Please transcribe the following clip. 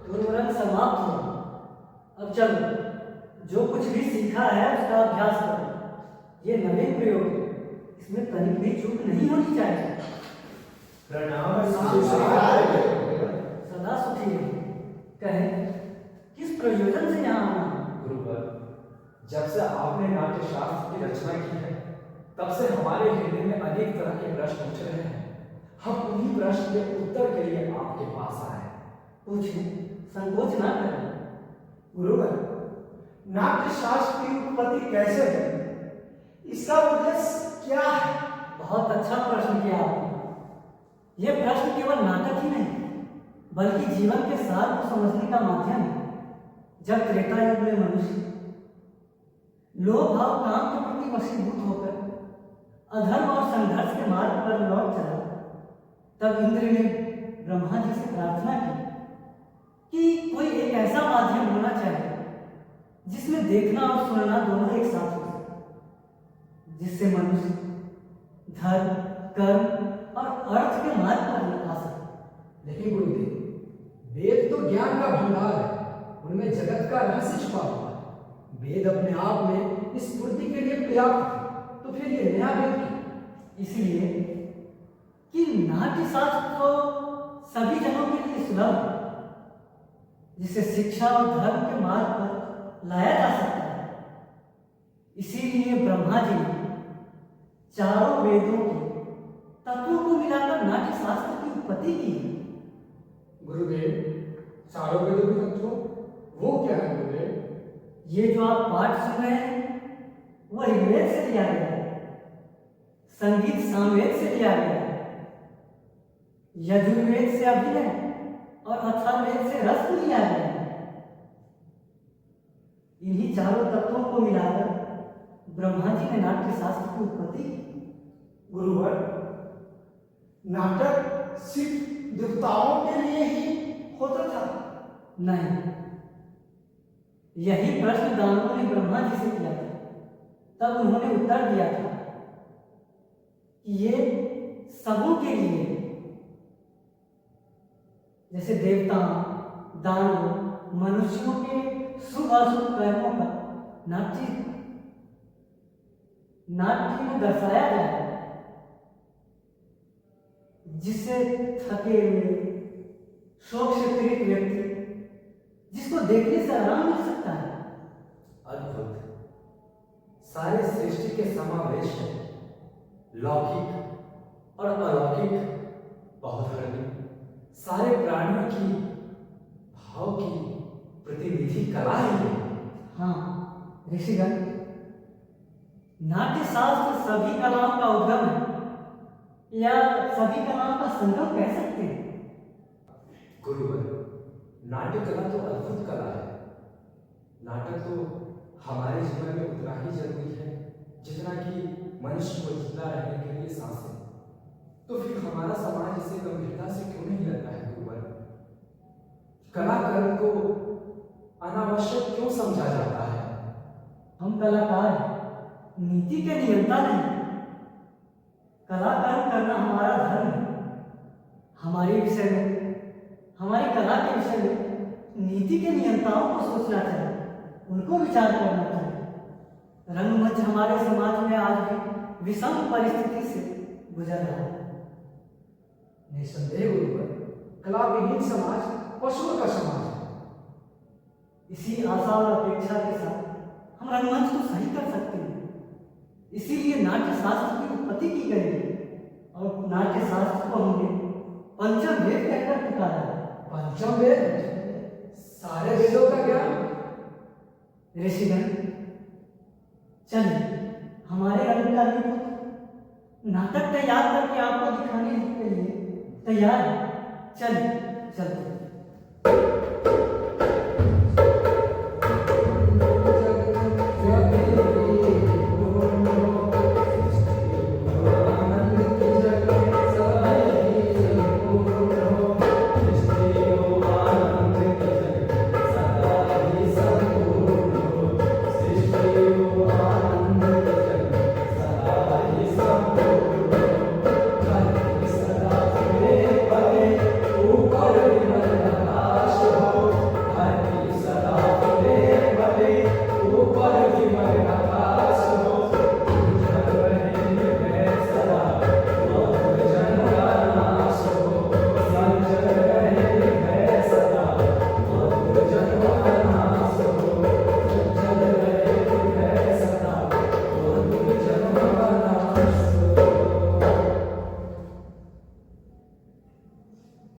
तुरंत समाप्त हो। अब चलो, जो कुछ भी सीखा है उसका अभ्यास करो। ये नवीन प्रयोग है, इसमें तनिक भी चूक नहीं होनी चाहिए। प्रणाम सदा सुखी रहो। कहे, किस प्रयोजन से यहाँ आना है? गुरुवर, जब से आपने नाट्य शास्त्र की रचना की है, तब से हमारे हृदय में अनेक तरह के प्रश्न उठ रहे हैं। हम उन्हीं प्रश्न के उत्तर के लिए आपके पास आए हैं। पूछें, संकोच ना करें। गुरुवर, नाट्य शास्त्र की उत्पत्ति कैसे हुई? इसका उद्देश्य क्या है? बहुत अच्छा प्रश्न किया आपने। यह प्रश्न केवल नाटक ही नहीं, बल्कि जीवन के सार को समझने का माध्यम है। जब त्रेता युग में मनुष्य लोभ भाव काम के प्रति वशीभूत होकर अधर्म और संघर्ष के मार्ग पर लौट चला, तब इंद्र ने ब्रह्मा जी से प्रार्थना की कि कोई एक ऐसा माध्यम होना चाहिए जिसमें देखना और सुनना दोनों एक साथ हो सके, जिससे मनुष्य धर्म, कर्म और अर्थ के मार्ग पर आ सके। लेकिन गुरुदेव, वेद तो ज्ञान का भंडार है, उनमें जगत का रहस्य छुपा हुआ है। वेद अपने आप में इस पूर्ति के लिए पर्याप्त है, तो फिर ये नया वेद क्यों? इसलिए कि नाट्य शास्त्र तो सभी जनों के लिए सुलभ है, जिसे शिक्षा और धर्म के मार्ग पर लाया जा सकता है। इसीलिए ब्रह्मा जी ने चारों वेदों के तत्वों को मिलाकर नाट्य शास्त्र की उत्पत्ति की है। गुरुदेव, चारों वेदों के तत्व वो क्या है गुरुदेव? ये जो आप पाठ सुन रहे हैं वो ऋग्वेद से लिया गया है, संगीत सामवेद से लिया गया है, यजुर्वेद से अभिनय और अथर्ववेद से रस को लिया गया है। इन्हीं चारों तत्वों को मिलाकर ब्रह्मा जी ने नाट्य शास्त्र की उत्पत्ति की। गुरुवर, नाटक सिर्फ देवताओं के लिए ही होता था? नहीं, यही प्रश्न दानवों ने ब्रह्मा जी से किया था। तब उन्होंने उत्तर दिया था कि ये सबों के लिए, जैसे देवता, दानव, मनुष्यों के शुभ अशुभ कर्मों का नाट्य में दर्शाया जाए, जिससे थके हुए, शोक से पीड़ित व्यक्ति, जिसको देखने से आराम मिल सकता है। अद्भुत, सारे सृष्टि के समावेश है, लौकिक और अलौकिक, बहुत रंगीन, सारे प्राणियों की भाव की प्रतिनिधि कला ही है। हाँ ऋषिगण, नाट्य शास्त्र सभी कलाओं का उद्गम है, या सभी कलाओं का संगम कह सकते हैं। गुरुवर, नाट्य कला तो अद्भुत कला है। नाटक तो हमारे जीवन में उतना ही जरूरी है जितना कि मनुष्य को जिंदा रहने के लिए सांसें। तो फिर हमारा समाज इसे गंभीरता से क्यों नहीं लेता है गुरुवर? कलाकार को अनावश्यक क्यों समझा जाता है? हम कलाकार हैं, नीति के नियंता नहीं। कलाकार करना हमारा धर्म है। हमारे विषय में, हमारी कला के विषय में नीति के नियंताओं को सोचना चाहिए, उनको विचार करना चाहिए। रंगमंच हमारे समाज में आज भी विषम परिस्थिति से गुजर रहा है। निसंदेह गुरुवर, कला विहीन समाज पशुओं का समाज है। इसी आशा और अपेक्षा के साथ हम रंगमंच को सही कर सकते हैं। इसीलिए नाट्य शास्त्र की उत्पत्ति की गई है, और नाट्य शास्त्र को हमने पंचम वेद कहकर पुकारा है। पंचम वेद, सारे वेदों का ज्ञान। ऋषिगण, चलिए हमारे रंगकर्मी को नाटक तैयार करके आपको दिखाने के लिए तैयार है। चलिए चलिए।